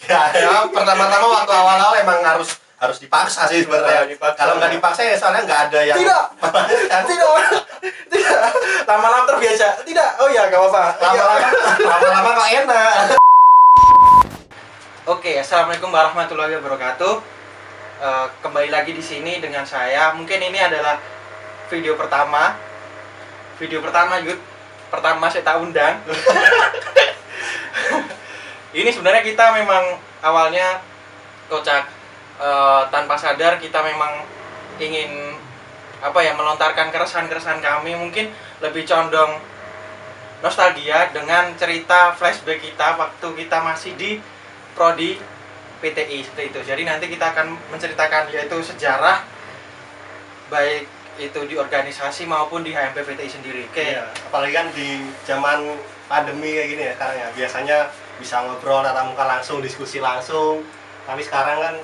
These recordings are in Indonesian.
Ya, pertama-tama waktu awal-awal emang harus dipaksa sih sebenarnya. Kalau nggak dipaksa ya soalnya nggak ada yang Tidak. Tidak. Lama-lama terbiasa. Tidak. Oh ya, nggak apa-apa. lama-lama kok enak. Oke, assalamualaikum warahmatullahi wabarakatuh. Kembali lagi di sini dengan saya. Mungkin ini adalah video pertama. Yud. Pertama saya tak undang. Ini sebenarnya kita memang awalnya kocak, tanpa sadar kita memang ingin melontarkan keresahan-keresahan kami, mungkin lebih condong nostalgia dengan cerita flashback kita waktu kita masih di prodi PTI seperti itu. Jadi nanti kita akan menceritakan yaitu sejarah baik itu di organisasi maupun di HMP PTI sendiri. Oke. Ya, apalagi kan di zaman pandemi kayak gini ya sekarang ya. Biasanya bisa ngobrol tatap muka langsung, diskusi langsung. Tapi sekarang kan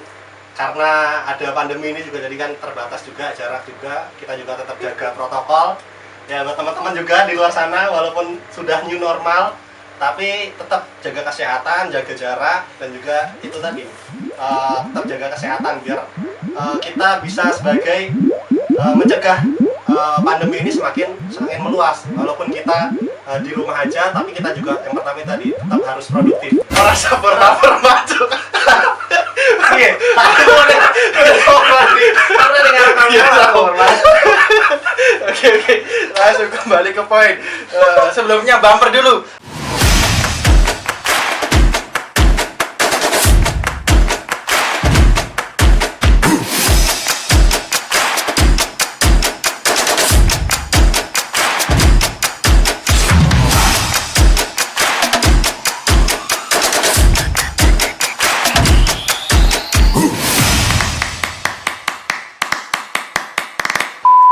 karena ada pandemi ini juga jadi kan terbatas juga, jarak juga. Kita juga tetap jaga protokol. Ya buat teman-teman juga di luar sana walaupun sudah new normal, tapi tetap jaga kesehatan, jaga jarak, dan juga itu tadi tetap jaga kesehatan biar kita bisa sebagai mencegah pandemi ini semakin meluas. Walaupun kita di rumah aja, tapi kita juga yang pertama tadi tetap harus produktif. Merasa berlapar maju. Oke, Oke, langsung kembali ke poin. Sebelumnya bumper dulu.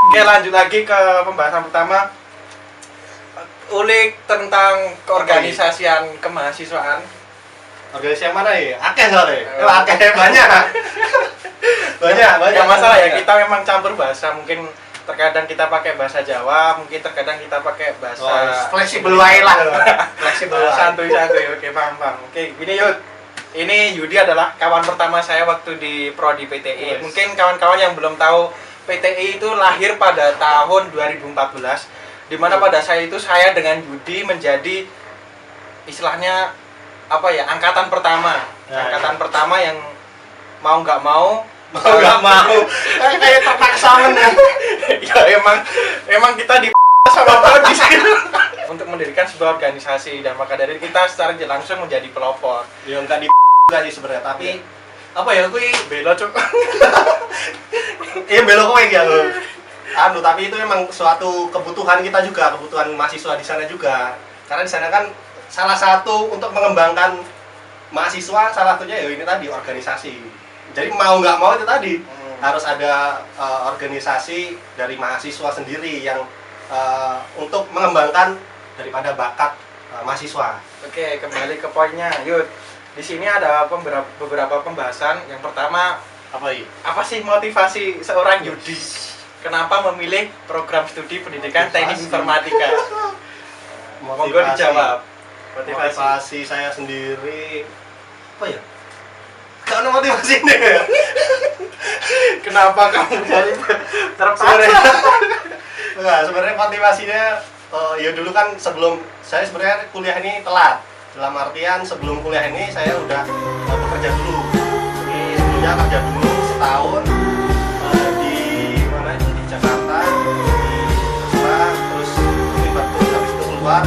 Oke, lanjut lagi ke pembahasan pertama. Ulik tentang keorganisasian kemahasiswaan. organisasi yang mana ya? Akeh soalnya. Akeh banyak. banyak. Gak masalah ya, kita memang campur bahasa. Mungkin terkadang kita pakai bahasa Jawa, mungkin terkadang kita pakai bahasa fleksibel wae lah. fleksibel, santuy. Oke, paham. Oke, gini Yud. Ini Yudi adalah kawan pertama saya waktu di prodi PTI. Yes. Mungkin kawan-kawan yang belum tahu, PTI itu lahir pada tahun 2014, di mana pada saya itu saya dengan Yudi menjadi istilahnya angkatan pertama. Pertama yang mau nggak mau kayak terpaksa menang. Ya emang kita di sama prodi untuk mendirikan sebuah organisasi, dan maka dari kita secara langsung menjadi pelopor. Ya enggak di sih sebenarnya, tapi kui Belo cuk. iya belok kowe ya lo. Tapi itu memang suatu kebutuhan kita juga, kebutuhan mahasiswa di sana juga. Karena di sana kan salah satu untuk mengembangkan mahasiswa, salah satunya ya ini tadi organisasi. Jadi mau nggak mau itu tadi harus ada organisasi dari mahasiswa sendiri yang untuk mengembangkan daripada bakat mahasiswa. Oke, kembali ke poinnya, Yud. Di sini ada beberapa pembahasan. Yang pertama, apa sih motivasi seorang Yudi? Kenapa memilih program studi pendidikan teknik informatika? Monggo dijawab. Motivasi saya sendiri Karena motivasi ini Kenapa kamu jadi terpaksa? Sebenarnya motivasinya ya dulu kan sebelum saya sebenarnya kuliah ini telat. Dalam artian sebelum kuliah ini saya udah bekerja dulu. Sebelumnya kerja dulu setahun di mana itu di Jakarta, terus habis itu keluar.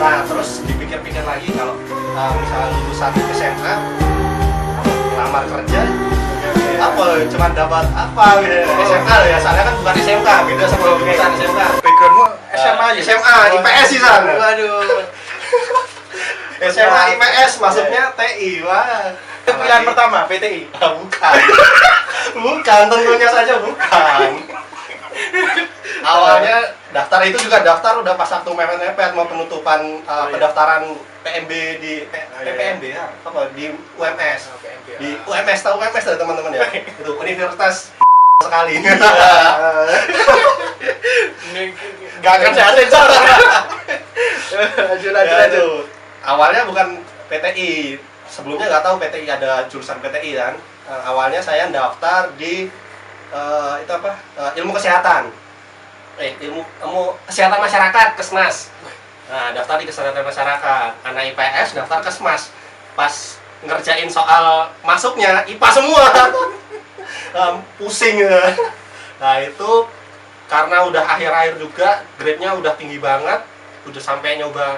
Nah terus dipikir-pikir lagi kalau misalnya lulusan SMA lamar kerja cuma dapat SMA ya, soalnya kan bukan SMK, beda sama lulusan SMK. Backgroundmu SMA aja? SMA, IPS sih sana. Waduh. SMA IPS masuknya TI. Wah. Itu pilihan pertama PTI? Bukan, tentunya saja bukan. Awalnya daftar itu juga daftar udah pas waktu mepet mau penutupan pendaftaran PMB di PMB ya, di UMS. Di UMS, tahu UMS ya teman-teman ya? Itu universitas sekali. Gak akan saya sensor. Lanjut. Awalnya bukan PTI, sebelumnya nggak tahu PTI ada jurusan PTI kan. Awalnya saya daftar di itu apa? Ilmu kesehatan. Ilmu kesehatan masyarakat, Kesmas. Nah, daftar di kesehatan masyarakat. Anak IPS daftar Kesmas. Pas ngerjain soal masuknya IPA semua. Pusing. Nah, itu karena udah akhir-akhir juga, grade-nya udah tinggi banget, udah sampai nyoba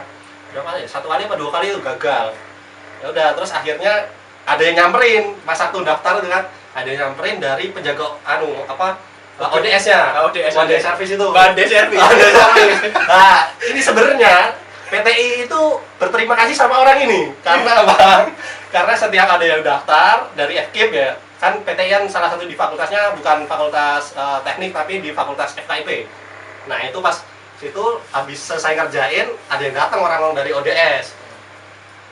berapa kali ya? 1 kali apa 2 kali itu gagal. Ya udah, terus akhirnya ada yang nyamperin pas satu daftar itu kan, ada yang nyamperin dari penjaga ODS-nya, ODS service itu. Bande service. Nah, ini sebenarnya PTI itu berterima kasih sama orang ini. Karena apa? Karena setiap ada yang daftar dari FKIP ya, kan PTI kan salah satu di fakultasnya bukan fakultas teknik tapi di fakultas FKIP. Nah, itu pas situ habis selesai ngerjain, ada yang datang orang-orang dari ODS.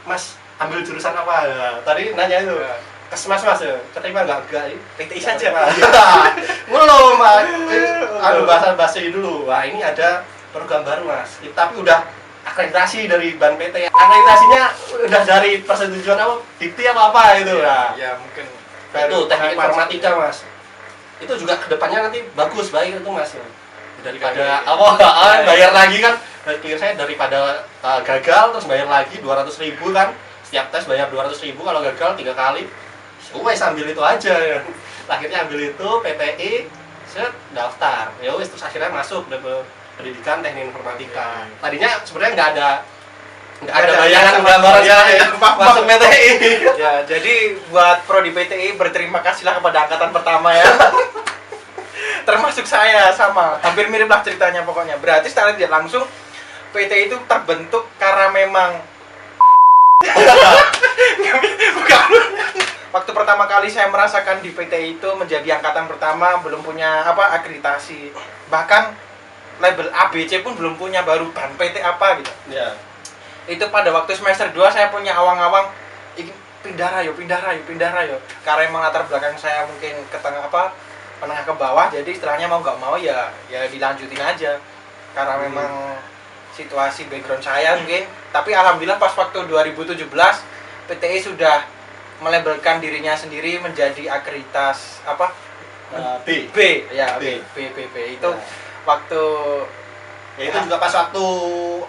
Mas, ambil jurusan apa? Nah, tadi nanya itu. Kesmas mas ya, keterima nggak PTI saja. Belum mas, bahasa dulu. Wah ini ada program baru mas, tapi udah akreditasi dari BAN PT. Akreditasinya udah dari persetujuan apa, dikti apa gitu lah. Ya mungkin. Itu teknik informatika mas. Itu juga kedepannya nanti bagus, baik itu mas. Daripada bayar lagi kan, pikir saya daripada gagal terus bayar lagi 200.000 kan. Setiap tes bayar 200.000, kalau gagal 3 kali. Wes ambil itu aja ya. Akhirnya ambil itu PTI, set daftar. Ya wes terus akhirnya masuk ke pendidikan teknik informatika. Tadinya sebenarnya nggak ada bayangan gambaran masuk PTI. Ya, jadi buat prodi PTI berterima kasihlah kepada angkatan pertama ya. Termasuk saya sama, hampir mirip lah ceritanya pokoknya. Berarti secara tidak langsung PTI itu terbentuk karena memang waktu pertama kali saya merasakan di PTI itu menjadi angkatan pertama belum punya akreditasi, bahkan label ABC pun belum punya, baru BAN PT apa gitu. Ya. Itu pada waktu semester 2 saya punya awang-awang ingin pindah rayo. Karena emang latar belakang saya mungkin ke tengah menengah ke bawah, jadi istilahnya mau nggak mau ya dilanjutin aja. Karena memang situasi background saya mungkin, tapi alhamdulillah pas waktu 2017 PTI sudah melabelkan dirinya sendiri menjadi akreditas B ya B itu ya. Waktu ya itu juga pas waktu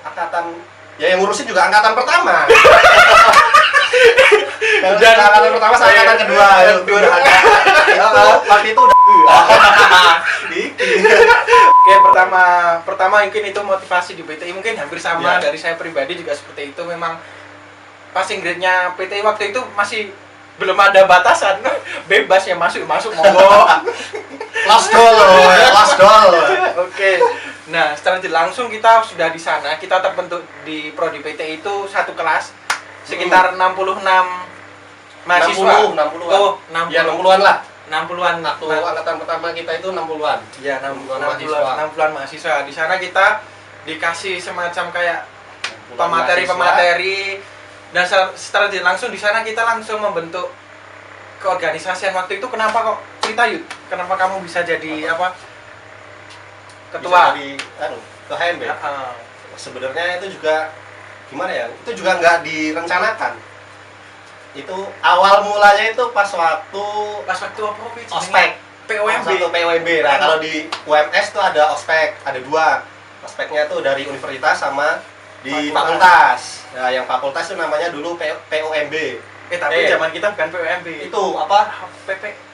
angkatan ya yang ngurusin juga angkatan pertama. Dan angkatan pertama sama angkatan kedua waktu itu udah Oke, pertama mungkin itu motivasi di PTI mungkin hampir sama dari saya pribadi juga seperti itu. Memang passing grade-nya PTI waktu itu masih belum ada batasan, bebas ya masuk monggo. Last goal. Oke. Nah, secara langsung kita sudah di sana, kita terbentuk di prodi PTI itu satu kelas sekitar 66 mahasiswa. 60-an. Oh, 60. Ya 60-an lah. 60-an. Waktu angkatan pertama kita itu 60-an. Ya, 60-an mahasiswa. Di sana kita dikasih semacam kayak pemateri dan secara langsung di sana kita langsung membentuk keorganisasian. Waktu itu kenapa kok cerita Yud? Kenapa kamu bisa jadi ketua? Bisa jadi ke HMB. Sebenarnya itu juga gimana ya? Itu juga nggak direncanakan. Itu awal mulanya itu pas waktu apa? Ospek. POMB. Nah, kalau di UMS tuh ada ospek, ada 2. Ospeknya tuh dari universitas sama di fakultas. Nah, yang fakultas itu namanya dulu POMB. Tapi zaman kita bukan POMB. Itu apa?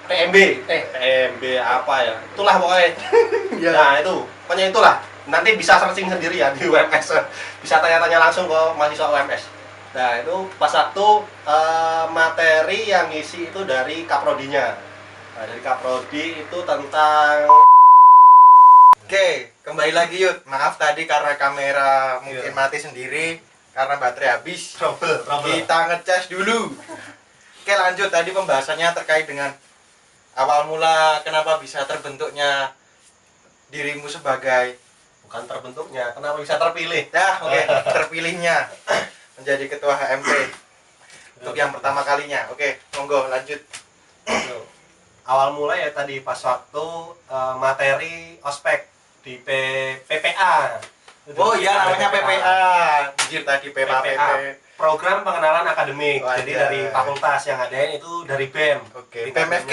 PMB. PMB apa ya? Itulah pokoknya. Nah, itu. Pokoknya itulah. Nanti bisa searching sendiri ya di UMS. Bisa tanya-tanya langsung ke mahasiswa UMS. Nah, itu pas waktu materi yang ngisi itu dari kaprodinya. Nah, dari kaprodi itu tentang Oke, kembali lagi Yud. Maaf tadi karena kamera mungkin mati sendiri karena baterai habis. Trouble. Kita ngecas dulu. Oke, lanjut tadi pembahasannya terkait dengan awal mula kenapa bisa terbentuknya dirimu sebagai bukan terbentuknya, kenapa bisa terpilih? Ya, oke, terpilihnya menjadi ketua HMP untuk yang pertama kalinya. Oke, monggo lanjut. Awal mula ya tadi pas waktu materi ospek di PPA. Oh iya, namanya PPA. Anjir tadi PPA. program pengenalan akademik. Wah, Jadi iya. dari fakultas yang ngadain itu dari BEM. Oke, Di BMFK.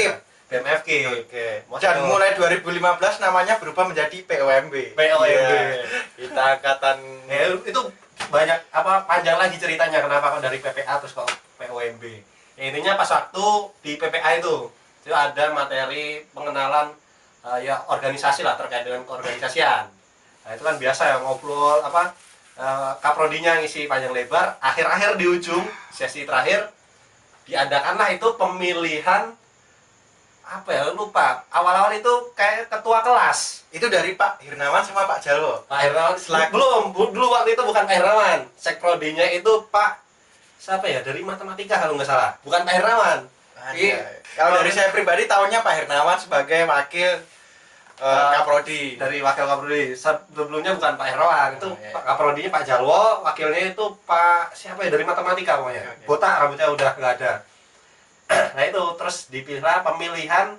BMFK. Oke. Mau Dan itu. mulai 2015 namanya berubah menjadi POMB. POMB. Iya. Kita angkatan Itu banyak panjang lagi ceritanya kenapa kok dari PPA terus kok POMB. Ya, intinya pas waktu di PPA itu ada materi pengenalan ya organisasi lah terkait dengan keorganisasian. Nah, itu kan biasa ya ngobrol kaprodinya ngisi panjang lebar, akhir-akhir di ujung sesi terakhir diadakanlah itu pemilihan lupa. Awal-awal itu kayak ketua kelas. itu dari Pak Hirnawan sama Pak Jalwo. Pak Hernawan dulu waktu itu bukan Pak Hernawan. Sekprodinya itu Pak siapa ya, dari matematika kalau nggak salah. Bukan Pak Hernawan. Iya. Kalau dari saya pribadi tahunya Pak Hirnawan sebagai wakil Kaprodi. Dari wakil Kaprodi. Sebelumnya bukan Pak Hernawan, itu iya. Pak Kaprodinya Pak Jalwo, wakilnya itu Pak siapa ya, dari matematika pokoknya. Oke. Botak, rambutnya udah nggak ada. Nah itu terus dipilih pemilihan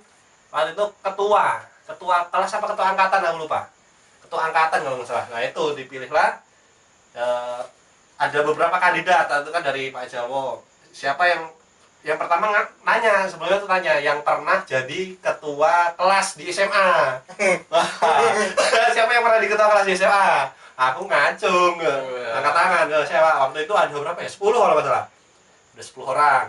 waktu itu ketua kelas apa ketua angkatan, aku lupa, ketua angkatan kalau nggak salah. Nah itu dipilihlah ada beberapa kandidat, itu kan dari Pak Jalwo. Siapa yang pertama nanya, sebelumnya tuh tanya yang pernah jadi ketua kelas di SMA. Siapa yang pernah di ketua kelas di SMA? Aku ngacung, angkat tangan. Siapa? Waktu itu ada berapa ya? 10 kalau nggak salah. Ada 10 orang.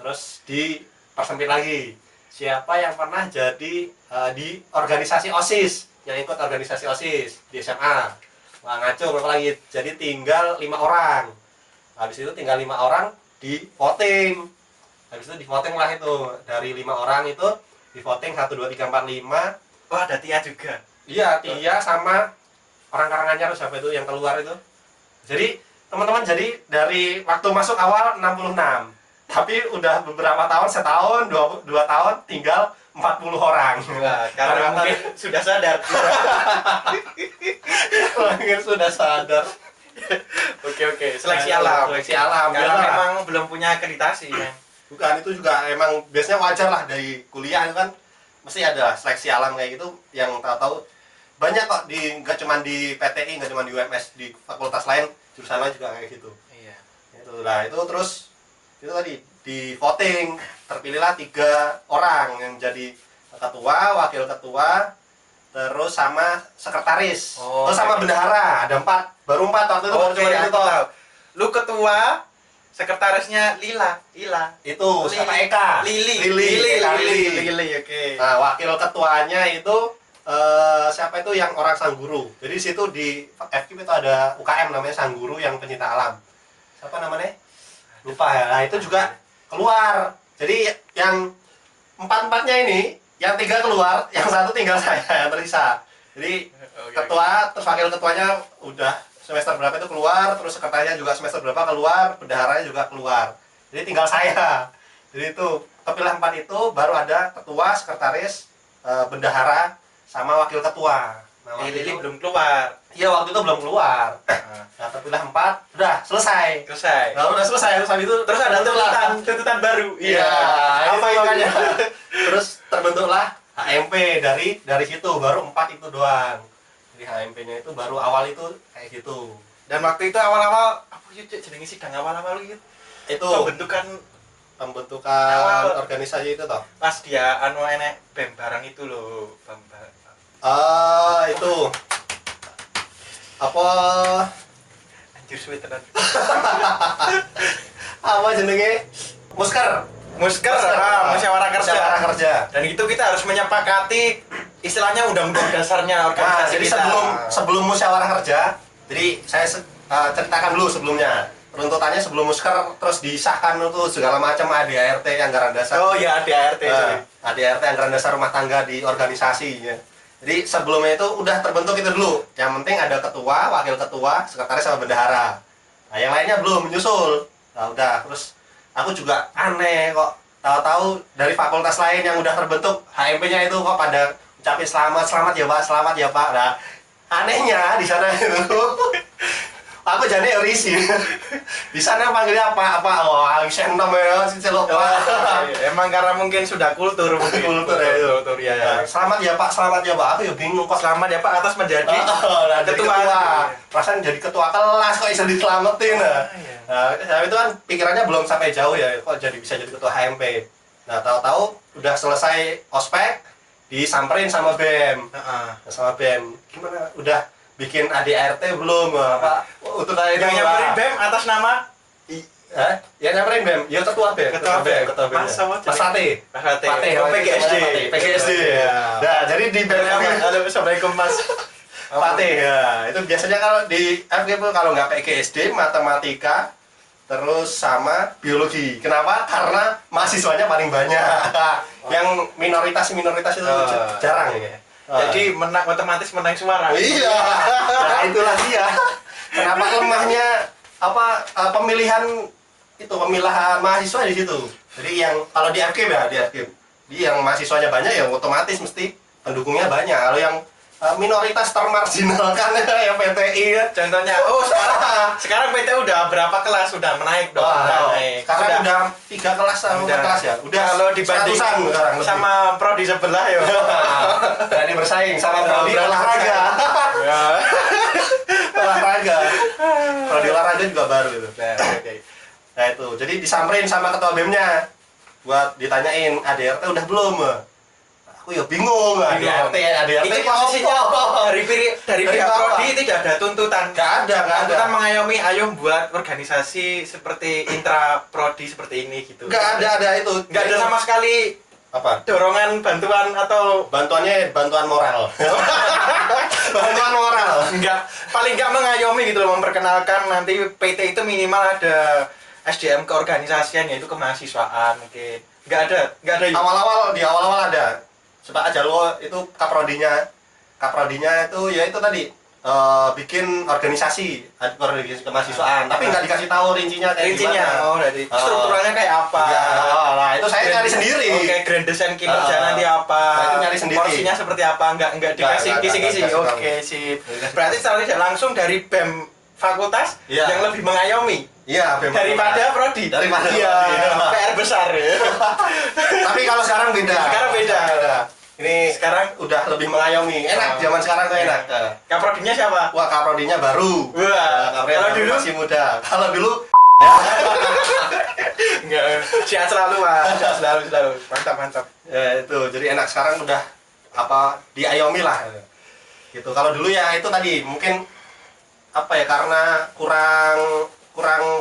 Terus dipersempit lagi. Siapa yang pernah jadi di organisasi OSIS? Yang ikut organisasi OSIS di SMA. Wah, ngacung apa lagi? Jadi tinggal 5 orang. Habis itu tinggal 5 orang di voting. Habis itu di voting lah itu. Dari 5 orang itu di voting 1 2 3 4 5. Wah, ada Tia juga. Iya, Tia sama orang Karanganyar siapa itu yang keluar itu. Jadi teman-teman, jadi dari waktu masuk awal 66. Tapi udah beberapa tahun, setahun, 2 tahun tinggal 40 orang. Nah, karena mungkin sudah sadar. Mungkin sudah sadar. Oke. Seleksi alam. Seleksi alam. Karena Biarlah. memang belum punya akreditasi, kan. Bukan, itu juga emang biasanya wajar lah dari kuliah itu kan mesti ada seleksi alam kayak gitu, yang tahu-tahu banyak kok, nggak cuma di PTI, nggak cuma di UMS, di fakultas lain jurusan lain juga kayak gitu. Iya. Itu terus itu tadi di voting terpilihlah 3 orang yang jadi ketua, wakil ketua, terus sama sekretaris, terus sama bendahara, ada 4, baru 4 waktu itu. Baru cuma itu toh. Lu ketua, sekretarisnya Lila. Itu siapa? Eka. Lili, oke. Nah, wakil ketuanya itu siapa itu, yang orang Sangguru. Jadi di situ di FKIP itu ada UKM namanya Sangguru yang pencinta alam. Siapa namanya? Lupa ya. Nah, itu juga keluar. Jadi yang 4-4-nya ini, yang 3 keluar, yang 1 tinggal saya yang tersisa. Jadi ketua, terus wakil ketuanya udah semester berapa itu keluar, terus sekretarisnya juga semester berapa keluar, bendaharanya juga keluar. Jadi tinggal saya. Jadi itu kepilih 4 itu, baru ada ketua, sekretaris, bendahara, sama wakil ketua. Nah, Lili belum keluar. Iya, waktu itu belum keluar. Nah, terpilih 4, udah selesai. Nah, udah selesai, terus habis itu Terus ada tuntutan baru. Iya, Apa itu itu? makanya. Terus terbentuklah HMP dari situ, baru 4 itu doang. Jadi HMP-nya itu baru awal itu kayak gitu. Dan waktu itu awal-awal apa sih jenenge sidang awal-awal itu? Itu pembentukan Awal. organisasi itu toh. Pas dia enek BEM barang itu loh, BEM. Itu apa Anjir suwe tenan. apa jenenge? Musker. Musyawarah kerja. Musyawarah kerja. Dan itu kita harus menyepakati istilahnya undang-undang dasarnya Nah, organisasi jadi kita. sebelum musyawarah kerja, jadi saya ceritakan dulu sebelumnya. Runtutannya sebelum musker, terus disahkan itu segala macam ADART, anggaran dasar. Oh ya, ADART. ADART, anggaran dasar rumah tangga di organisasi ya. Jadi sebelumnya itu udah terbentuk itu dulu. Yang penting ada ketua, wakil ketua, sekretaris sama bendahara. Nah, yang lainnya belum menyusul. Nah, udah, terus aku juga aneh kok, tahu-tahu dari fakultas lain yang udah terbentuk HMP-nya itu kok pada ucapin selamat ya Pak. Nah, anehnya di sana itu aku jadi risih. Di sana panggilnya apa? Oh, Alexander ya, si celok Pak. emang karena mungkin sudah kultur mungkin. Kultur ya itu. Kultur ya. Nah, selamat ya Pak, selamat ya Pak. Aku ya bingung kok. Selamat ya Pak atas menjadi Nah, jadi ketua. ketua. Perasaan jadi ketua kelas kok bisa diselamatin. Iya. Nah, itu kan pikirannya belum sampai jauh ya, kok jadi bisa jadi ketua HMP. Nah, tahu-tahu udah selesai ospek, disamperin sama BEM. Sama BEM. Gimana? Udah bikin ADRT belum? Pak, utusan itu Yang nyamperin BEM atas nama Ya nyamperin BEM. Ya ketua BEM. Ketua BEM. Ketua BEM. Mas sama Mas Fatih. Mas Fatih. Fatih. Oh, PGSD. PGSD. Nah, jadi di BEM Halo, Assalamualaikum Mas Fatih ya. Itu biasanya kalau di FG kalau nggak PGSD, matematika, terus sama biologi. Kenapa? Karena mahasiswanya paling banyak. Yang minoritas itu jarang ya. Jadi menang otomatis menang suara. Iya. Nah, itulah dia. Kenapa lemahnya pemilihan mahasiswa di situ. Jadi yang kalau di FG ya, di yang mahasiswanya banyak ya otomatis mesti pendukungnya banyak. Kalau yang minoritas termarginalkan ya PTI ya. Contohnya, sekarang PT udah berapa kelas sudah menaik dong? Naik. Sekarang udah 3 kelas sama 4 kelas ya. Udah kalau dibanding sekarang sama prodi sebelah ya. Berani bersaing sama prodi olahraga. Prodi olahraga juga baru itu. Nah itu, jadi disamperin sama ketua BEM-nya buat ditanyain ADRT udah belum? Aku ya bingung, ADRT Itu posisinya dari pihak prodi tidak ada tuntutan. Nggak ada. Tuntutan mengayomi, ayo buat organisasi seperti intra prodi seperti ini gitu. Nggak ada itu. Nggak ada sama sekali apa? Dorongan bantuan atau bantuan moral. Bantuan moral. Paling nggak mengayomi gitu loh, memperkenalkan nanti PT itu minimal ada SDM keorganisasian yaitu kemahasiswaan mungkin. Nggak ada. Di awal-awal ada. Sebab aja lo itu kaprodinya itu ya itu tadi bikin organisasi kemahasiswaan, tapi nggak dikasih tahu rincinya kayak gimana. Jadi strukturalnya kayak apa? Ya, nah itu saya cari sendiri. Oke, grand design kinerja nanti apa? Nah, itu nyari sendiri. Porsinya seperti apa? Nggak dikasih kisi-kisi. Oke, sip. Berarti secara tidak langsung dari BEM fakultas yang lebih mengayomi. Iya, daripada prodi. Iya, PR besar ya. Tapi kalau sekarang beda. Ini sekarang udah lebih mengayomi. Enak, zaman sekarang tuh enak. Kaprodinya siapa? Wah, kaprodinya baru. Wah, kalau dulu masih muda. Kalau dulu enggak, sehat selalu, Mas. Sehat selalu. Mantap. Ya itu, jadi enak sekarang udah diayomi lah. Gitu. Kalau dulu ya itu tadi mungkin karena kurang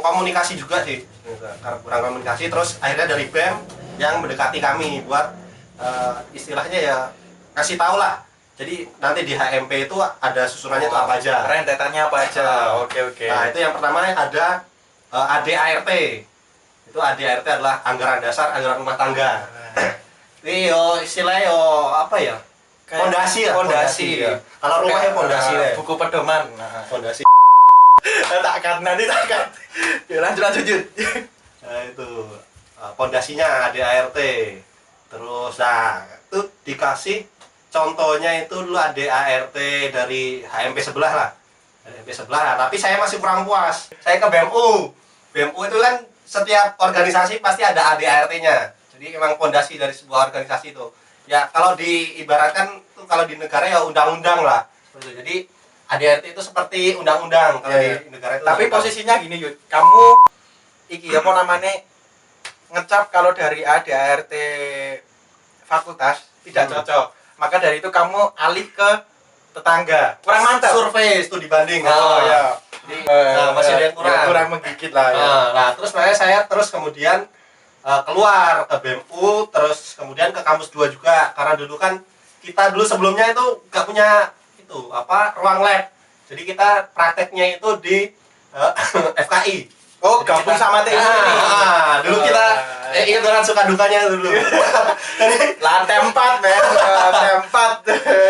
komunikasi juga sih. Kurang komunikasi terus akhirnya dari BEM yang mendekati kami buat istilahnya ya kasih tahu lah. Jadi nanti di HMP itu ada susunannya itu apa aja, rentetannya apa aja. Oke. Nah itu yang pertama ada ADART. Itu ADART adalah anggaran dasar, anggaran rumah tangga. Ini istilahnya fondasi ya. Kalau rumah ya fondasi ya. Buku pedoman. Fondasi. Nanti takkan. Ya lanjut. Nah itu fondasinya ADART. Terus itu dikasih contohnya itu dulu ADART dari HMP sebelah lah. Tapi saya masih kurang puas. Saya ke BMU. BMU itu kan setiap organisasi pasti ada ADART-nya. Jadi memang fondasi dari sebuah organisasi itu. Ya kalau diibaratkan tuh kalau di negara ya undang-undang lah. Jadi ADART itu seperti undang-undang kalau di negara itu. Tapi posisinya gini, Yud. Kamu ngecap kalau dari ADART fakultas tidak cocok. Maka dari itu kamu alih ke tetangga. Kurang mantap. Survei itu dibanding. Ya. Masih ada yang kurang menggigit lah ya. Nah, terus saya kemudian keluar ke BMU, terus kemudian ke kampus 2 juga. Karena dulu kan kita sebelumnya itu nggak punya ruang lab. Jadi kita prakteknya itu di FKI. Oh, gabung sama TI ini. Dulu kita ingat dengan suka dukanya dulu. Lantai 4, men. Lantai 4.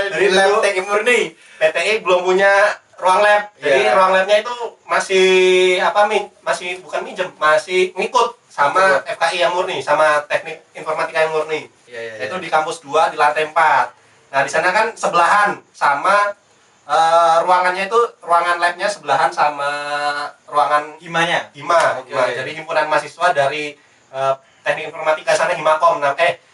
Dari lab TI murni. PTI belum punya ruang lab. Jadi ruang labnya itu masih bukan minjem, masih ngikut sama FKI yang murni, sama teknik informatika yang murni. Itu di kampus 2 di lantai 4. Nah, di sana kan sebelahan sama ruangannya itu ruangan labnya sebelahan sama ruangan Hima. Jadi himpunan mahasiswa dari teknik informatika sana Himakom,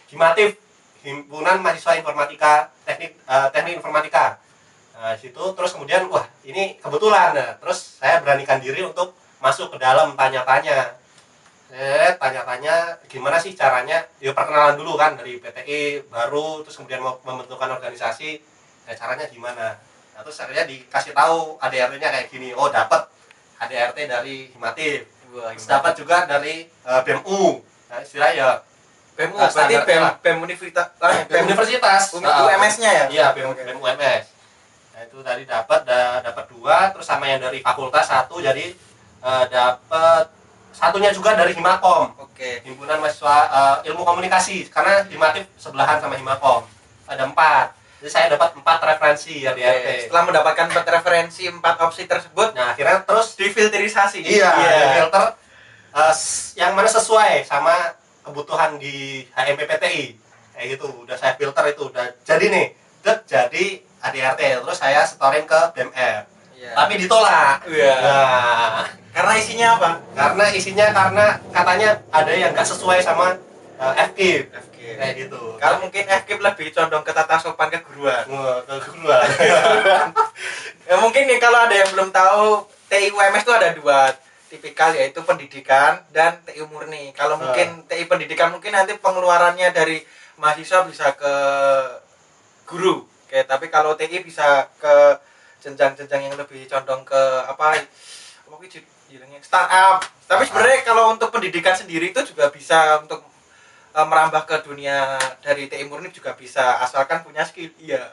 Himatif, himpunan mahasiswa informatika teknik informatika. Nah, situ terus kemudian wah ini kebetulan, nah, terus saya beranikan diri untuk masuk ke dalam tanya-tanya. Tanya-tanya gimana sih caranya, ya perkenalan dulu kan dari PTI baru, terus kemudian mau membentukkan organisasi, ya caranya gimana. Nah, terus akhirnya dikasih tahu ADRT-nya kayak gini, oh dapat ADRT dari Himatif, terus dapat juga dari BEMU, nah, istilahnya ya BEM berarti BEM universitas, BEM universitas, UMS-nya ya? Iya, BEM UMS. Nah, itu tadi dapat 2, terus sama yang dari fakultas 1, jadi dapat satunya juga dari Himakom. Oke. Himpunan mahasiswa ilmu komunikasi, karena Himatif sebelahan sama Himakom. Ada 4. Jadi saya dapat 4 referensi ya di RT. Setelah mendapatkan 4 referensi, 4 opsi tersebut, Nah, akhirnya terus difilterisasi. iya. Filter yang mana sesuai sama kebutuhan di HMPPTI. Kayak gitu, udah saya filter itu, udah jadi nih. Jadi ADRT, terus saya setorin ke BMF. Iya. Tapi ditolak. Iya. Nah, Karena isinya apa? karena katanya ada yang nggak sesuai sama FKIP. Kayak gitu. Kalau mungkin FKIP lebih condong ke tata sopan keguruan. Keguruan. Ya, mungkin nih kalau ada yang belum tahu, TI UMS itu ada 2 tipikal, yaitu pendidikan dan TI murni. Kalau mungkin TI pendidikan mungkin nanti pengeluarannya dari mahasiswa bisa ke guru. Oke, tapi kalau TI bisa ke jenjang-jenjang yang lebih condong ke startup. Tapi sebenarnya kalau untuk pendidikan sendiri itu juga bisa untuk merambah ke dunia dari TI murni juga bisa, asalkan punya skill. Iya.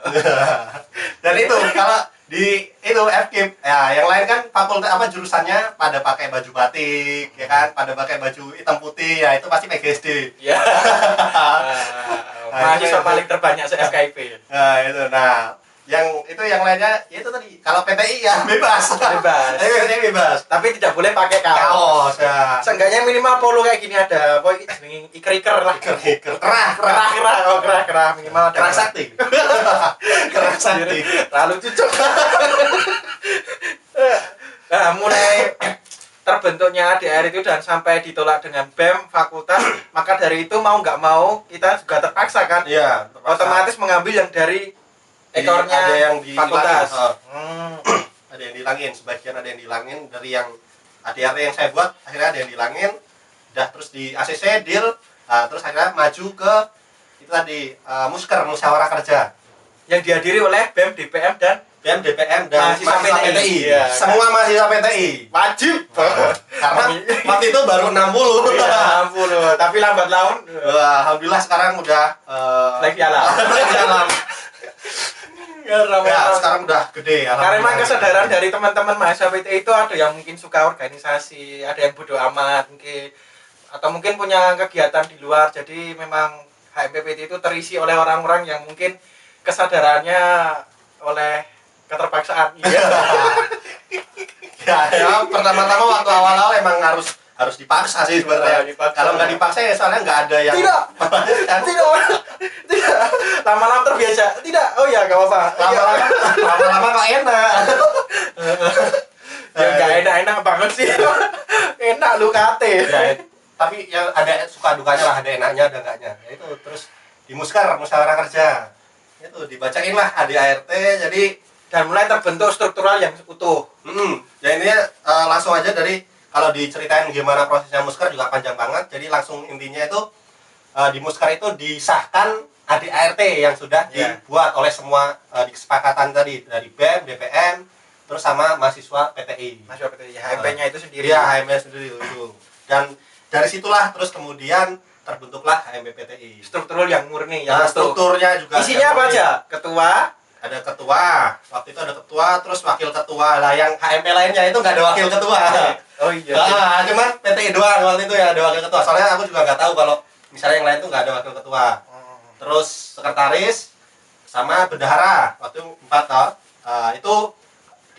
Dan itu kalau di itu FKIP ya, yang lain kan fakultas jurusannya pada pakai baju batik ya kan, pada pakai baju hitam putih, ya itu pasti PGSD. Iya. Mahasiswa paling terbanyak se-FKIP. Nah, itu. Nah, yang lainnya ya itu tadi. Kalau PTI ya bebas. PTI bebas. Tapi tidak boleh pakai kaos. Ya. Seenggaknya minimal polo kayak gini ada. Apa iker-iker lah. Kerah minimal ada. Kerah sakti. Kerah sakti. Terlalu cucuk. Nah, mulai terbentuknya ADR itu dan sampai ditolak dengan BEM fakultas, maka dari itu mau nggak mau kita juga terpaksa kan? Iya, otomatis mengambil yang dari ekornya ada yang fakultas. Ada yang dihilangin, sebagian ada yang dihilangin dari yang ADRT yang saya buat, akhirnya ada yang dihilangin, udah terus di ACC deal, terus akhirnya maju ke itu tadi Musker, musyawarah kerja yang dihadiri oleh BEM, DPM dan mahasiswa PTI. Ya, semua mahasiswa PTI wajib. Karena waktu itu baru 60. Iya, 60, tapi lambat laun. Alhamdulillah sekarang udah Seleksi alam. Ya, sekarang udah gede. Karena memang kesadaran dari teman-teman mahasiswa PTI itu ada yang mungkin suka organisasi, ada yang bodo amat mungkin, atau mungkin punya kegiatan di luar. Jadi memang HMPPT itu terisi oleh orang-orang yang mungkin kesadarannya oleh keterpaksaan. Iya. ya, pertama-tama waktu awal-awal emang harus dipaksa sih sebenarnya. Kalau nggak dipaksa ya soalnya nggak ada yang tidak. Lama-lama terbiasa. Tidak. Oh ya, nggak apa-apa. Lama-lama kok enak. Ya nggak enak banget sih. Enak lu kate. Ya, tapi ya ada suka dukanya lah, ada enaknya ada enggaknya. Ya, itu terus di musyawarah kerja. Itu dibacain lah ADART, jadi dan mulai terbentuk struktural yang utuh. Ya ini langsung aja dari kalau diceritain gimana prosesnya Musker juga panjang banget. Jadi langsung intinya itu di Musker itu disahkan ADART yang sudah dibuat oleh semua di kesepakatan tadi dari BEM, DPM, terus sama mahasiswa PTI. Mahasiswa PTI, HMP-nya itu sendiri. Iya, HMP sendiri itu. Dan dari situlah terus kemudian terbentuklah HMPPTI. Struktural yang murni, yang strukturnya juga. Isinya apa aja? Ketua, ada ketua, waktu itu ada ketua, terus wakil ketua lah. Yang HMP lainnya itu nggak ada wakil ketua. Oh iya. Cuman PTI doang waktu itu ya ada wakil ketua. Soalnya aku juga nggak tahu kalau misalnya yang lain tuh nggak ada wakil ketua. Terus sekretaris sama bendahara waktu 4 tahun itu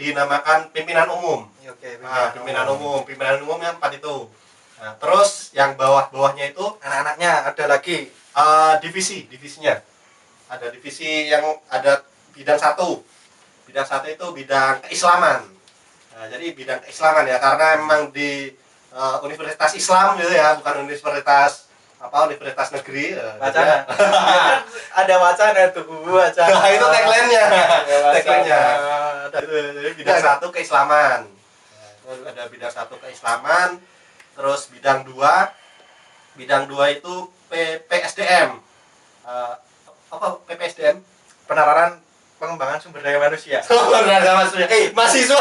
dinamakan pimpinan umum. Oke, pimpinan umumnya 4 itu. Nah, terus yang bawah-bawahnya itu anak-anaknya ada lagi divisinya. Ada divisi yang ada bidang 1. Bidang 1 itu bidang keislaman. Nah, jadi bidang keislaman ya, karena memang di universitas Islam gitu ya, bukan universitas universitas negeri. Wacana. Ya, kan ada wacana tuh, wacana. Nah, itu tagline-nya. Ya, Tagline-nya. wacana. Jadi bidang 1 keislaman. Ada bidang 1 keislaman, terus bidang 2 itu PSDM. Apa PPSDM? Penerapan pengembangan sumber daya manusia. Benar maksudnya. Mahasiswa.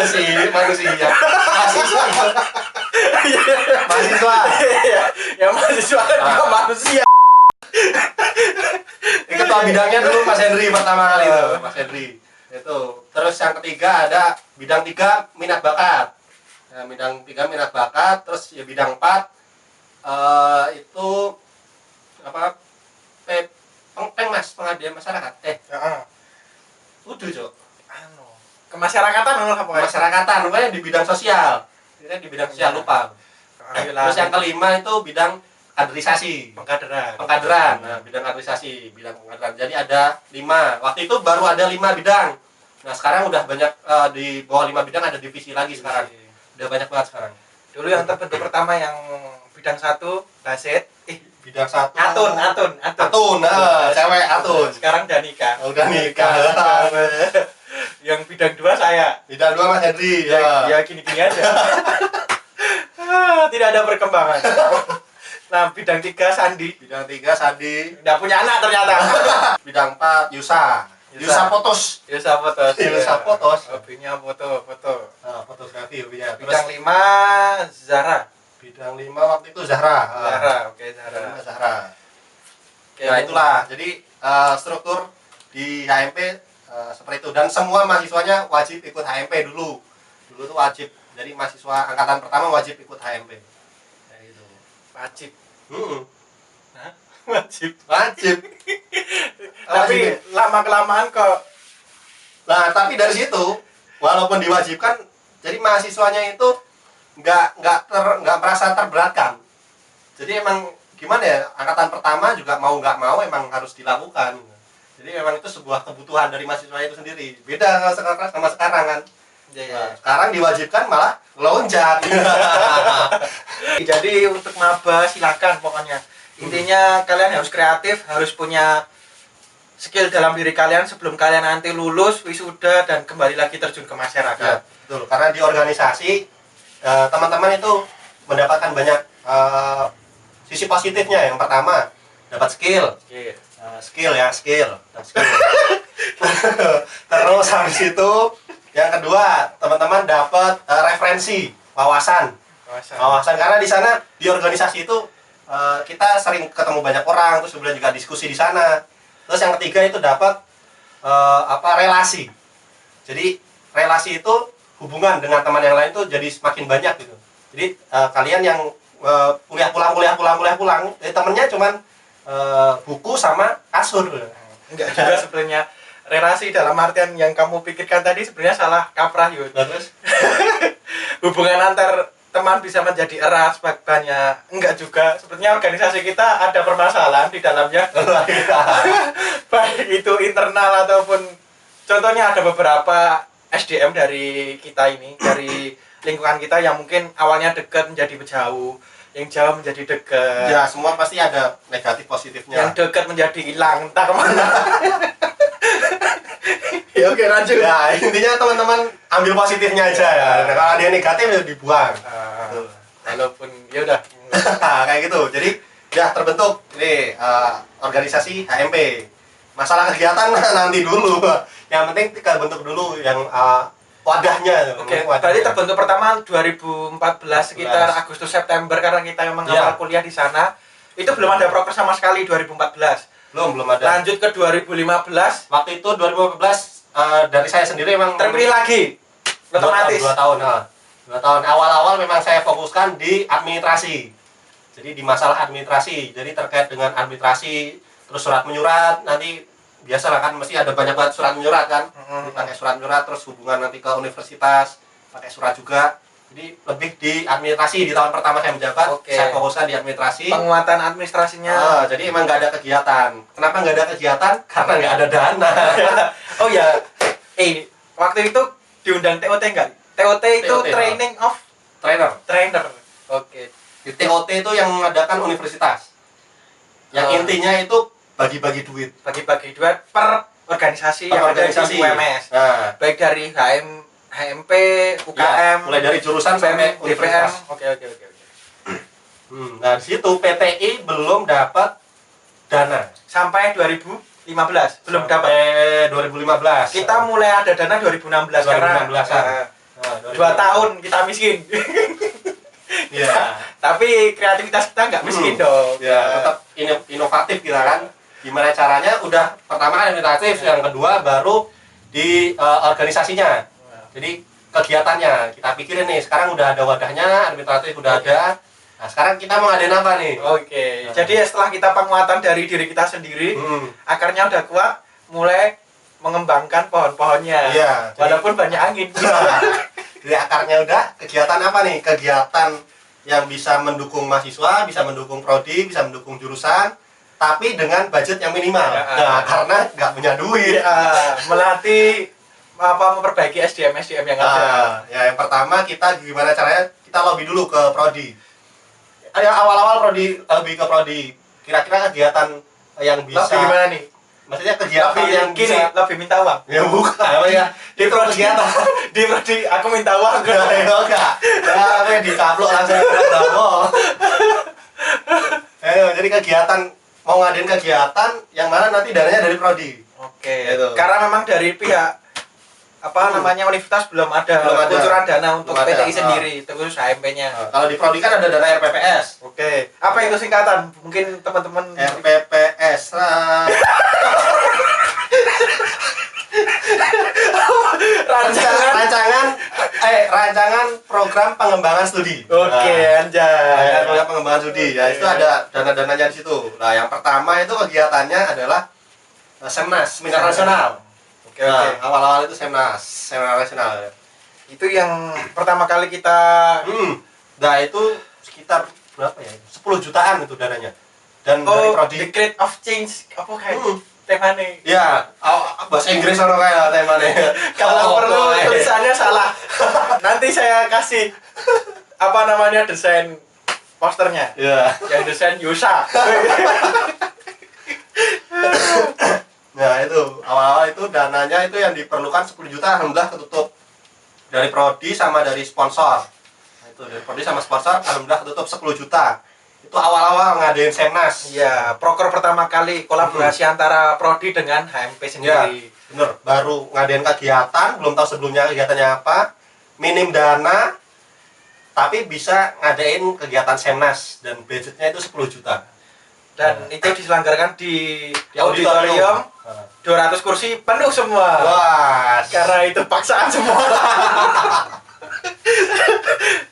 Masih manusia. Mahasiswa. Mahasiswa. Ya mahasiswa kan juga manusia. Ketua bidangnya dulu Mas Henry pertama kali itu, Mas Henry. Itu. Terus yang ketiga ada bidang 3 minat bakat. Nah, bidang 3 minat bakat, terus ya bidang 4 itu apa? Pengabdian masyarakat. Heeh. Udah, Cok. Anu, kemasyarakatan ngono apa? Masyarakatan, pokoknya di bidang sosial. Ini di bidang sosial lupa. Terus yang kelima itu bidang kaderisasi. Pengkaderan. Nah, bidang kaderisasi, bidang pengkaderan. Jadi ada 5. Waktu itu baru ada 5 bidang. Nah, sekarang udah banyak di bawah 5 bidang ada divisi lagi sekarang. Udah banyak banget sekarang. Dulu yang terbentuk pertama yang bidang 1 Baset, Bidang 1 Atun. Cewek Atun. Sekarang udah nikah. Udah nikah. Yang bidang 2 saya. Bidang 2 Mas Henry. Ya gini-gini aja. Tidak ada perkembangan. Nah, bidang 3 Sandi. Bidang 3 Sandi. Nggak punya anak ternyata. Bidang 4 Yusa Fotos. Yusa Fotos. Hobinya foto. Nah, fotografi hobinya. Bidang 5 Zara. Bidang 5 waktu itu Zahra. Oke, Zara. Oke, Nah, itulah. Jadi struktur di HMP seperti itu, dan semua mahasiswanya wajib ikut HMP dulu. Dulu tuh wajib. Jadi mahasiswa angkatan pertama wajib ikut HMP. Kayak gitu. Wajib. Hah? Wajib. Tapi lama-kelamaan kok. Nah, tapi dari situ walaupun diwajibkan, jadi mahasiswanya itu nggak merasa terberatkan. Jadi emang gimana ya, angkatan pertama juga mau nggak mau emang harus dilakukan. Jadi memang itu sebuah kebutuhan dari mahasiswa itu sendiri. Beda sama sekarang kan. Nah, sekarang diwajibkan malah loncat. Jadi untuk maba silakan pokoknya. Intinya kalian harus kreatif, harus punya skill dalam diri kalian sebelum kalian nanti lulus, wisuda, dan kembali lagi terjun ke masyarakat. Ya, betul. Karena di organisasi teman-teman itu mendapatkan banyak sisi positifnya. Yang pertama dapat skill. Terus habis itu yang kedua teman-teman dapat referensi, wawasan. Karena di sana di organisasi itu kita sering ketemu banyak orang, terus kemudian juga diskusi di sana. Terus yang ketiga itu dapat relasi. Jadi relasi itu hubungan dengan teman yang lain tuh jadi semakin banyak gitu. Jadi kalian yang kuliah pulang, temennya cuman buku sama kasur. Enggak juga sebenarnya. Relasi dalam artian yang kamu pikirkan tadi sebenarnya salah kaprah yuk. Terus hubungan antar teman bisa menjadi erat banyak. Enggak juga. Sebenarnya organisasi kita ada permasalahan di dalamnya. Baik itu internal ataupun contohnya ada beberapa SDM dari kita ini, dari lingkungan kita yang mungkin awalnya dekat menjadi jauh, yang jauh menjadi dekat. Ya, semua pasti ada negatif positifnya. Yang dekat menjadi hilang, entah kemana. Ya oke, lanjut. Ya, intinya teman-teman ambil positifnya aja ya. Nah, kalau dia negatif ya dibuang. Walaupun ya udah. Kayak gitu. Jadi ya terbentuk ini organisasi HMP. Masalah kegiatan nanti dulu. Yang penting kita bentuk dulu yang wadahnya. Oke, tadi terbentuk pertama 2014 sekitar Agustus September karena kita memang awal kuliah di sana. Itu belum ada proker sama sekali 2014. Belum ada. Lanjut ke 2015. Waktu itu 2015 dari saya sendiri memang terpilih lagi. Otomatis. 2 tahun. 2 tahun. Awal-awal memang saya fokuskan di administrasi. Jadi di masalah administrasi. Jadi terkait dengan administrasi, terus surat menyurat, nanti biasalah kan mesti ada banyak banget surat menyurat kan. Pakai surat menyurat, terus hubungan nanti ke universitas, pakai surat juga. Jadi lebih di administrasi. Di tahun pertama saya menjabat, saya fokuskan di administrasi. Penguatan administrasinya. Jadi emang nggak ada kegiatan. Kenapa nggak ada kegiatan? Karena nggak ada dana. Oh ya, waktu itu diundang TOT enggak? TOT itu TOT, training of trainer. Oke. Di TOT itu yang mengadakan universitas. Yang intinya itu bagi-bagi duit. Bagi-bagi duit per organisasi yang ada di UMS. Nah, baik dari HMP, UKM, ya, mulai dari jurusan sampai DPM. universitas. Oke. Nah, di situ PTI belum dapat dana Sampai 2015 belum dapat. sampai 2015. Kita mulai ada dana 2016 karena 2016-an. Nah, 2 tahun kita miskin. Iya. Tapi kreativitas kita nggak miskin dong. Ya, tetap inovatif kita kan. Gimana caranya? Udah pertama kan inovatif, yang kedua baru di organisasinya. Jadi kegiatannya kita pikirin nih. Sekarang udah ada wadahnya, administratif udah ada. Nah, sekarang kita mau ngadain apa nih? Oke. Jadi setelah kita penguatan dari diri kita sendiri, akarnya udah kuat, mulai mengembangkan pohon-pohonnya. Iya. Walaupun banyak angin. Jadi akarnya udah, kegiatan apa nih? Kegiatan yang bisa mendukung mahasiswa, bisa mendukung prodi, bisa mendukung jurusan, tapi dengan budget yang minimal. Nah, karena nggak punya duit. Melatih memperbaiki SDM yang ada. Ya, yang pertama kita gimana caranya? Kita lobby dulu ke prodi. Awal-awal prodi lebih ke prodi. Kira-kira kegiatan yang bisa. Lebih gimana nih? Maksudnya kegiatan Lebih yang gini, bisa. lebih minta uang. Ya bukan, apa ya? Di prodi di prodi aku minta uang. Enggak. Ya, apa dikaplok langsung ke jadi kegiatan mau ngadain kegiatan yang mana nanti dananya dari prodi. Oke. Gitu. Karena memang dari pihak namanya universitas belum ada kucuran dana untuk PTI sendiri, terus HMP-nya. Kalau di prodi kan ada dana RPPS. Oke. Apa itu singkatan? Mungkin teman-teman RPPS. rancangan program pengembangan studi. Oke, anjay. Program pengembangan studi. Ya, itu ada dana-dananya di situ. Nah, yang pertama itu kegiatannya adalah Semnas, Seminar Nasional. Oke. Awal-awal itu Seminar Nasional. Itu yang pertama kali kita Nah, itu sekitar berapa ya? 10 jutaan itu dananya. Dan dari prodi The Create of Change apa kayak temanya? ya, bahasa Inggris ono kayak temanya. Kalau perlu tulisannya salah. Nanti saya kasih desain posternya. Ya. Yang desain Yusa. Nah, itu awal-awal itu dananya itu yang diperlukan 10 juta, alhamdulillah ketutup dari prodi sama dari sponsor. Nah, itu dari prodi sama sponsor alhamdulillah ketutup 10 juta. Itu awal-awal ngadain Semnas. Iya, proker pertama kali kolaborasi antara prodi dengan HMP sendiri. Ya, bener, baru ngadain kegiatan, belum tahu sebelumnya kegiatannya apa, minim dana, tapi bisa ngadain kegiatan Semnas dan budgetnya itu 10 juta. Dan itu diselenggarakan di auditorium 200 kursi penuh semua. Wah, Karena itu paksaan semua.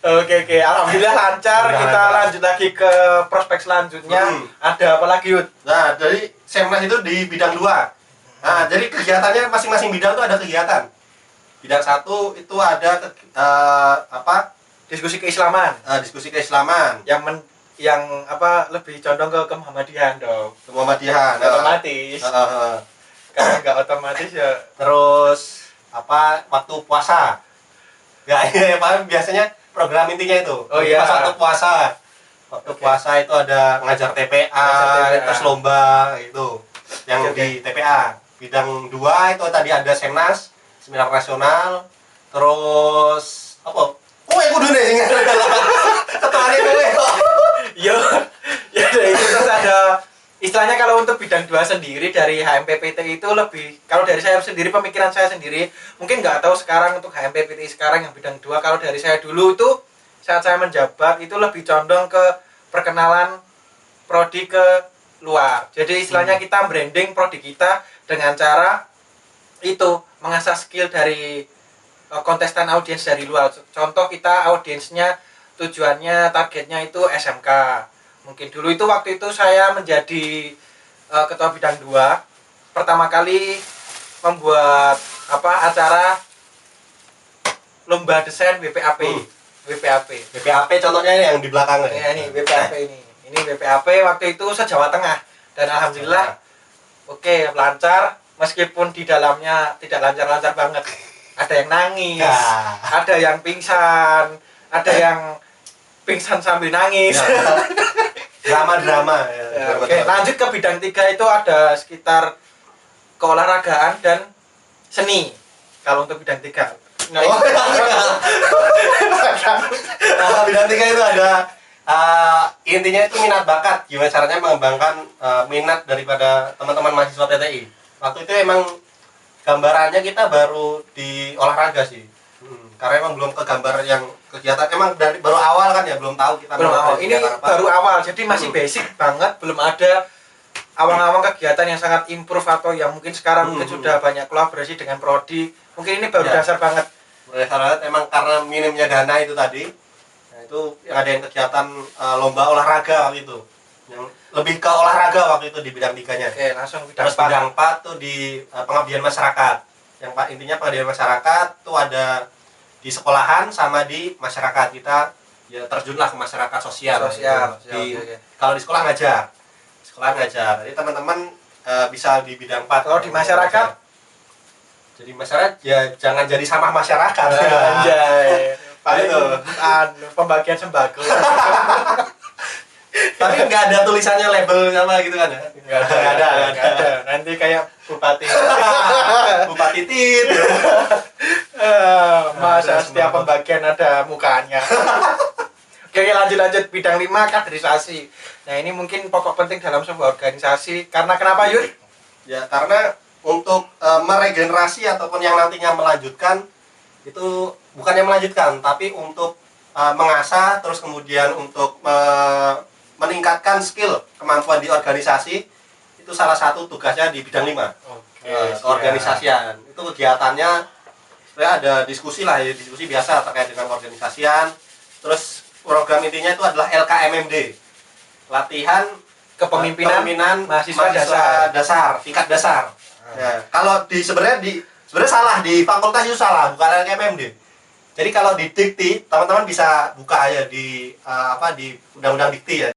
Oke, alhamdulillah lancar. Kita lanjut lagi ke prospek selanjutnya. Ada apa lagi, Yud? Nah, dari Semnas itu di bidang 2. Nah, jadi kegiatannya masing-masing bidang itu ada kegiatan. Bidang 1 itu ada Diskusi keislaman. Diskusi keislaman. Yang lebih condong ke Muhammadiyahan dong. Muhammadiyahan. Otomatis. Karena nggak otomatis ya. Terus waktu puasa. Ya, biasanya program intinya itu. Oh iya. Waktu puasa. Waktu puasa itu ada ngajar TPA, terus lomba itu. Yang di TPA. Bidang 2 itu tadi ada Semnas, Seminar Nasional. Terus apa? Kowe kudu nih ketuane kowe. Ya itu terus ada istilahnya kalau untuk bidang 2 sendiri dari HMPPT itu lebih, kalau dari saya sendiri, pemikiran saya sendiri, mungkin nggak tahu sekarang untuk HMPPT sekarang yang bidang 2, kalau dari saya dulu itu saat saya menjabat itu lebih condong ke perkenalan prodi ke luar. Jadi istilahnya kita branding prodi kita dengan cara itu mengasah skill dari kontestan audiens dari luar. Contoh kita audiensnya tujuannya targetnya itu SMK. Mungkin dulu itu waktu itu saya menjadi ketua bidang 2 pertama kali membuat acara lomba desain WPAP. WPAP contohnya ini yang di belakang ya, ini WPAP ini WPAP waktu itu se-Jawa Tengah dan alhamdulillah oke, lancar meskipun di dalamnya tidak lancar-lancar banget. Ada yang nangis, ada yang pingsan, ada yang pingsan sambil nangis. Ya. Drama-drama ya. Ya, oke, lanjut ke bidang 3 itu ada sekitar keolahragaan dan seni. Kalau untuk bidang 3. Nah, Oh, bidang 3 itu ada intinya itu minat bakat. Gimana caranya mengembangkan minat daripada teman-teman mahasiswa TTI. Waktu itu emang gambarannya kita baru di olahraga sih. Karena emang belum ke gambar yang kegiatan. Emang dari baru awal kan ya, belum tahu kita belum mau awal. ada Ini kegiatan apa. baru awal, jadi masih basic banget, belum ada awang-awang kegiatan yang sangat improve atau yang mungkin sekarang mungkin sudah banyak kolaborasi dengan prodi. Mungkin ini baru Ya. dasar banget. Berdasarkan emang karena minimnya dana itu tadi. Nah, itu yang ada yang kegiatan lomba olahraga waktu itu. Yang lebih ke olahraga waktu itu di bidang 3-nya. Oke, langsung bidang Terus 4. bidang 4 tuh di pengabdian masyarakat. Yang intinya pengabdian masyarakat tuh ada di sekolahan sama di masyarakat. Kita ya terjunlah ke masyarakat sosial. Sosial, Di, oke. Kalau di sekolah ngajar. Sekolah ngajar. Jadi teman-teman bisa di bidang 4. Kalau di masyarakat? Jadi masyarakat ya jangan jadi sampah masyarakat. Anjay. Paling Itu. pembagian sembako. Tapi nggak ada tulisannya label sama gitu kan ya? Nggak ada. Nanti kayak bupati. Bupati Tit. Masa Ada setiap sembako. pembagian ada mukanya. Oke, lanjut bidang 5 kaderisasi. Nah, ini mungkin pokok penting dalam sebuah organisasi. Karena kenapa, Yur? Ya karena untuk meregenerasi ataupun yang nantinya melanjutkan itu bukan yang melanjutkan, tapi untuk mengasah terus kemudian untuk meningkatkan skill kemampuan di organisasi itu salah satu tugasnya di bidang 5. Oke, Keorganisasian itu kegiatannya sebenarnya ada diskusi lah ya, diskusi biasa terkait dengan organisasian. Terus program intinya itu adalah LKMMD, latihan Kepemimpinan mahasiswa dasar tingkat dasar. Ya, kalau sebenarnya salah di fakultas itu salah, bukan LKMMD. Jadi kalau di Dikti teman-teman bisa buka aja di di Undang-Undang Dikti ya.